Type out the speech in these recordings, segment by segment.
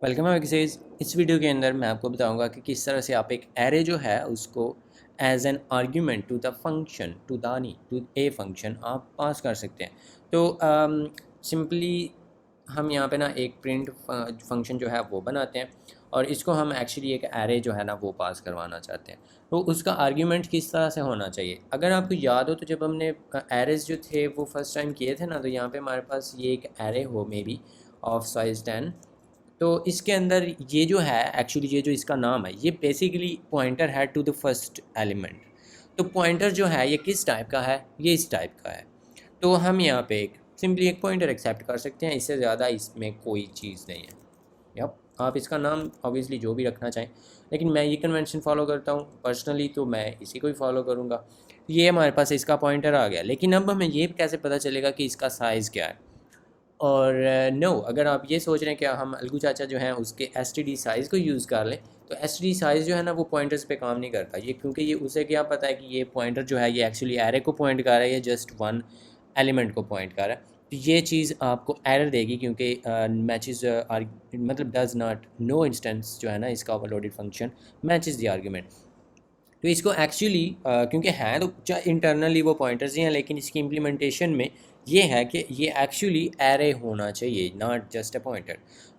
Welcome है access. इस video के अंदर मैं आपको बताऊंगा कि किस तरह से आप एक एरे जो है उसको as an argument to the function to a function आप पास कर सकते हैं। तो सिंपली हम यहाँ पे ना एक प्रिंट फंक्शन जो है वो बनाते हैं और इसको हम एक्चुअली एक एरे जो है ना वो पास करवाना चाहते हैं। तो उसका आर्ग्यूमेंट किस तरह से होना चाहिए, अगर आपको याद हो तो जब हमने एरेज जो थे वो फर्स्ट टाइम किए थे ना, तो यहाँ पे हमारे पास ये एक एरे हो मे बी ऑफ साइज 10। तो इसके अंदर ये जो है एक्चुअली ये जो इसका नाम है ये बेसिकली पॉइंटर है टू द फर्स्ट एलिमेंट। तो पॉइंटर जो है ये किस टाइप का है, ये इस टाइप का है। तो हम यहाँ पे एक सिंपली एक पॉइंटर एक्सेप्ट कर सकते हैं, इससे ज़्यादा इसमें कोई चीज़ नहीं है। यप, आप इसका नाम ऑब्वियसली जो भी रखना चाहें, लेकिन मैं ये कन्वेंशन फॉलो करता हूँ पर्सनली, तो मैं इसी को ही फॉलो करूँगा। ये हमारे पास इसका पॉइंटर आ गया, लेकिन अब हमें ये कैसे पता चलेगा कि इसका साइज़ क्या है। और नो, अगर आप ये सोच रहे हैं कि हम अलगू चाचा जो हैं उसके एसटीडी साइज़ को यूज़ कर लें, तो एसटीडी साइज़ जो है ना वो पॉइंटर्स पे काम नहीं करता ये, क्योंकि ये उसे क्या पता है कि ये पॉइंटर जो है ये एक्चुअली एरे को पॉइंट कर रहा है या जस्ट वन एलिमेंट को पॉइंट कर रहा है। तो ये चीज़ आपको एरर देगी, क्योंकि मैचेस आर मतलब डज नॉट नो इंस्टेंस जो है ना इसका overloaded function matches the argument. तो इसको एक्चुअली क्योंकि हैं तो इंटरनली वो पॉइंटर्स ही हैं, लेकिन इसकी इम्प्लीमेंटेशन में ये है कि ये एक्चुअली एरे होना चाहिए, नॉट जस्ट अ पॉइंटर।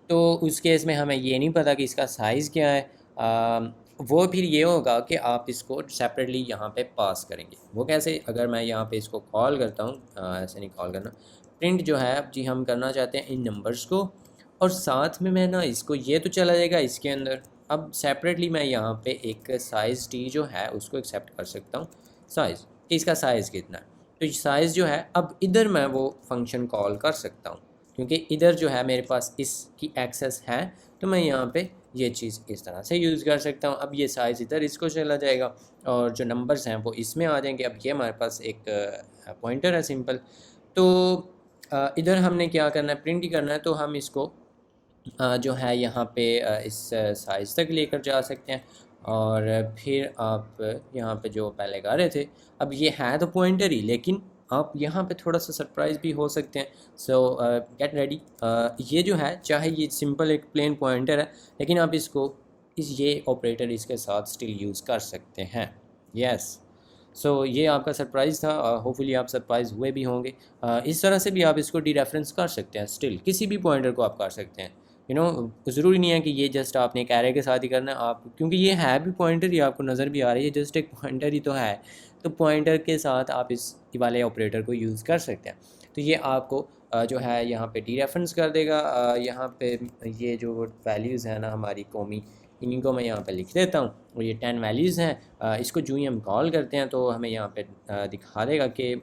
तो उस केस में हमें ये नहीं पता कि इसका साइज़ क्या है। वो फिर ये होगा कि आप इसको सेपरेटली यहाँ पे पास करेंगे। वो कैसे, अगर मैं यहाँ पे इसको कॉल करता हूँ, ऐसे नहीं कॉल करना, प्रिंट जो है अब जी हम करना चाहते हैं इन नंबर्स को, और साथ में मैं ना इसको ये तो चला जाएगा इसके अंदर। अब सेपरेटली मैं यहाँ पे एक साइज़ टी जो है उसको एक्सेप्ट कर सकता हूँ, साइज़ कि इसका साइज़ कितना है। तो साइज़ जो है अब इधर मैं वो फंक्शन कॉल कर सकता हूँ, क्योंकि इधर जो है मेरे पास इसकी एक्सेस है। तो मैं यहाँ पे ये चीज़ इस तरह से यूज़ कर सकता हूँ। अब ये साइज़ इधर इसको चला जाएगा और जो नंबर्स हैं वो इसमें आ जाएंगे। अब ये हमारे पास एक पॉइंटर है सिंपल। तो इधर हमने क्या करना है, प्रिंट ही करना है। तो हम इसको जो है यहाँ पे इस साइज़ तक लेकर जा सकते हैं। और फिर आप यहाँ पे जो पहले गा रहे थे, अब ये है तो पॉइंटर ही, लेकिन आप यहाँ पे थोड़ा सा सरप्राइज़ भी हो सकते हैं। सो गेट रेडी। ये जो है चाहे ये सिंपल एक प्लेन पॉइंटर है, लेकिन आप इसको ये ऑपरेटर इसके साथ स्टिल यूज़ कर सकते हैं। यस, सो ये आपका सरप्राइज़ था। होपफुली आप सरप्राइज़ हुए भी होंगे। इस तरह से भी आप इसको डी रेफरेंस कर सकते हैं, स्टिल किसी भी पॉइंटर को आप कर सकते हैं। ज़रूरी नहीं है कि ये जस्ट आपने एक एरे के साथ ही करना है आप, क्योंकि ये है भी पॉइंटर ही, आपको नज़र भी आ रही है जस्ट एक पॉइंटर ही तो है। तो पॉइंटर के साथ आप इस वाले ऑपरेटर को यूज़ कर सकते हैं। तो ये आपको जो है यहाँ पे डी रेफरेंस कर देगा। यहाँ पे ये जो वैल्यूज़ हैं ना हमारी कौमी, इन्हीं को मैं यहाँ पे लिख देता हूँ, और ये 10 वैल्यूज़ हैं। इसको जो ही हम कॉल करते हैं तो हमें यहाँ पे दिखा देगा कि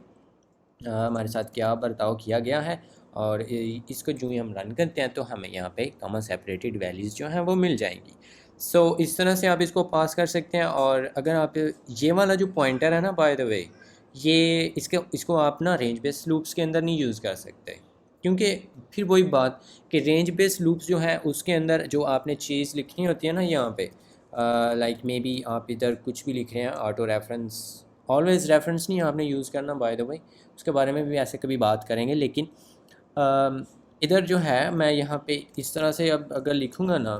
हमारे साथ क्या बर्ताव किया गया है। और इसको जो ही हम रन करते हैं तो हमें यहाँ पे कॉमा सेपरेटेड वैल्यूज़ जो हैं वो मिल जाएंगी। सो इस तरह से आप इसको पास कर सकते हैं। और अगर आप ये वाला जो पॉइंटर है ना, बाय द वे, ये इसको आप ना रेंज बेस्ड लूप्स के अंदर नहीं यूज़ कर सकते, क्योंकि फिर वही बात कि रेंज बेस्ड लूप्स जो है उसके अंदर जो आपने चीज़ लिखनी होती है ना, यहाँ पे लाइक मे बी आप इधर कुछ भी लिख रहे हैं, ऑटो रेफरेंस, ऑलवेज़ रेफरेंस नहीं आपने यूज़ करना बाय द वे, उसके बारे में भी ऐसे कभी बात करेंगे। लेकिन इधर जो है मैं यहाँ पे इस तरह से अब अगर लिखूँगा ना,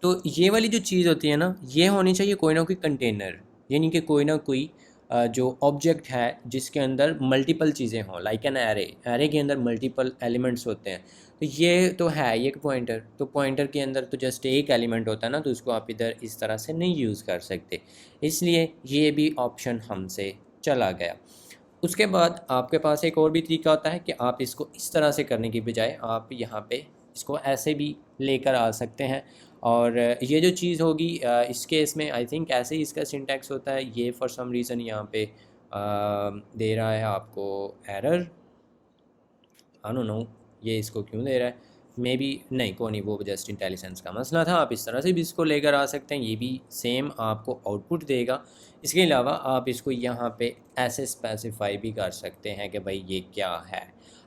तो ये वाली जो चीज़ होती है ना, ये होनी चाहिए कोई ना कोई कंटेनर, यानी कि कोई ना कोई जो ऑब्जेक्ट है जिसके अंदर मल्टीपल चीज़ें हों, लाइक एन एरे के अंदर मल्टीपल एलिमेंट्स होते हैं। तो ये तो है एक पॉइंटर, तो पॉइंटर के अंदर तो जस्ट एक एलिमेंट होता है ना, तो उसको आप इधर इस तरह से नहीं यूज़ कर सकते, इसलिए ये भी ऑप्शन हमसे चला गया। उसके बाद आपके पास एक और भी तरीका होता है कि आप इसको इस तरह से करने की बजाय आप यहाँ पे इसको ऐसे भी लेकर आ सकते हैं। और ये जो चीज़ होगी इस केस में आई थिंक ऐसे ही इसका सिंटैक्स होता है। ये फॉर सम रीज़न यहाँ पे दे रहा है आपको एरर, आई डोंट नो ये इसको क्यों दे रहा है। मे बी नहीं, को नहीं, वो जस्ट इंटेलिजेंस का मसला था। आप इस तरह से भी इसको लेकर आ सकते हैं, ये भी सेम आपको आउटपुट देगा। इसके अलावा आप इसको यहाँ पे ऐसे स्पेसिफाई भी कर सकते हैं कि भाई ये क्या है।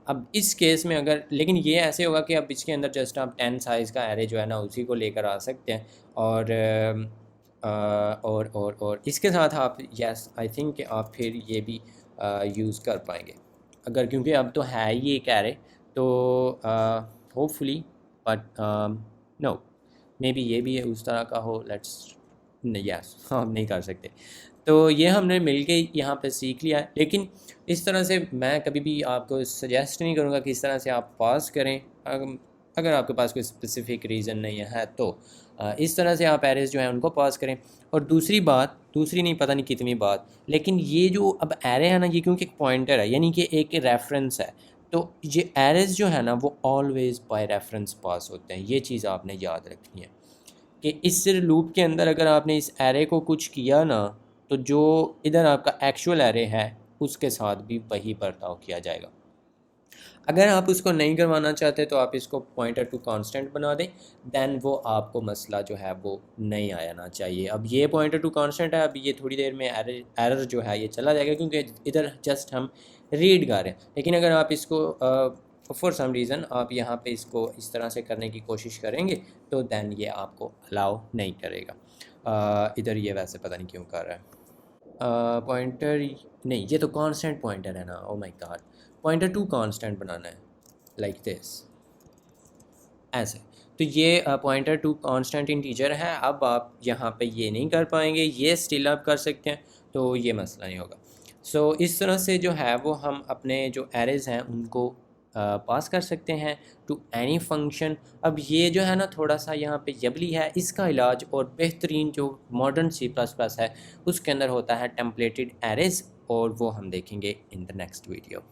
अब इस केस में अगर, लेकिन ये ऐसे होगा कि अब इसके अंदर जस्ट आप 10 साइज़ का एरे जो है ना उसी को लेकर आ सकते हैं। और और इसके साथ आप यस आई थिंक कि आप फिर ये भी यूज़ कर पाएंगे, अगर क्योंकि अब तो है ही एक एरे। तो hopefully but no, maybe ये भी उस तरह का हो, लेट्स नहीं, यस हम नहीं कर सकते। तो ये हमने मिलके यहाँ पे सीख लिया है, लेकिन इस तरह से मैं कभी भी आपको सजेस्ट नहीं करूँगा कि इस तरह से आप पास करें। अगर आपके पास कोई स्पेसिफिक रीज़न नहीं है तो इस तरह से आप एरेज जो हैं उनको पास करें। और दूसरी बात, दूसरी नहीं पता नहीं कितनी बात, लेकिन ये जो अब एरे है ना, ये क्योंकि एक पॉइंटर है, यानी कि एक रेफरेंस है, तो ये एरेज जो है ना वो ऑलवेज बाय रेफरेंस पास होते हैं। ये चीज़ आपने याद रखनी है कि इस लूप के अंदर अगर आपने इस एरे को कुछ किया ना, तो जो इधर आपका एक्चुअल एरे है उसके साथ भी वही बर्ताव किया जाएगा। अगर आप उसको नहीं करवाना चाहते तो आप इसको पॉइंटर टू कांस्टेंट बना दें, देन वो आपको मसला जो है वो नहीं आना चाहिए। अब ये पॉइंटर टू कांस्टेंट है, अब ये थोड़ी देर में एरर जो है ये चला जाएगा, क्योंकि इधर जस्ट हम रीड कर रहे हैं। लेकिन अगर आप इसको फॉर सम रीज़न आप यहाँ पे इसको इस तरह से करने की कोशिश करेंगे तो देन ये आपको अलाउ नहीं करेगा। इधर ये वैसे पता नहीं क्यों कर रहा है पॉइंटर, नहीं ये तो कांस्टेंट पॉइंटर है ना, oh my god. Pointer to constant बनाना है लाइक दिस, ऐसे। तो ये पॉइंटर टू कांस्टेंट इंटीजर है। अब आप यहाँ पे ये नहीं कर पाएंगे, ये स्टिल आप कर सकते हैं, तो ये मसला नहीं होगा। सो इस तरह से जो है वो हम अपने जो एरेज हैं उनको पास कर सकते हैं टू एनी फंक्शन। अब ये जो है ना थोड़ा सा यहाँ पे जबली है, इसका इलाज और बेहतरीन जो मॉडर्न C++ है उसके अंदर होता है टेम्पलेटेड एरेज, और वो हम देखेंगे इन द नेक्स्ट वीडियो।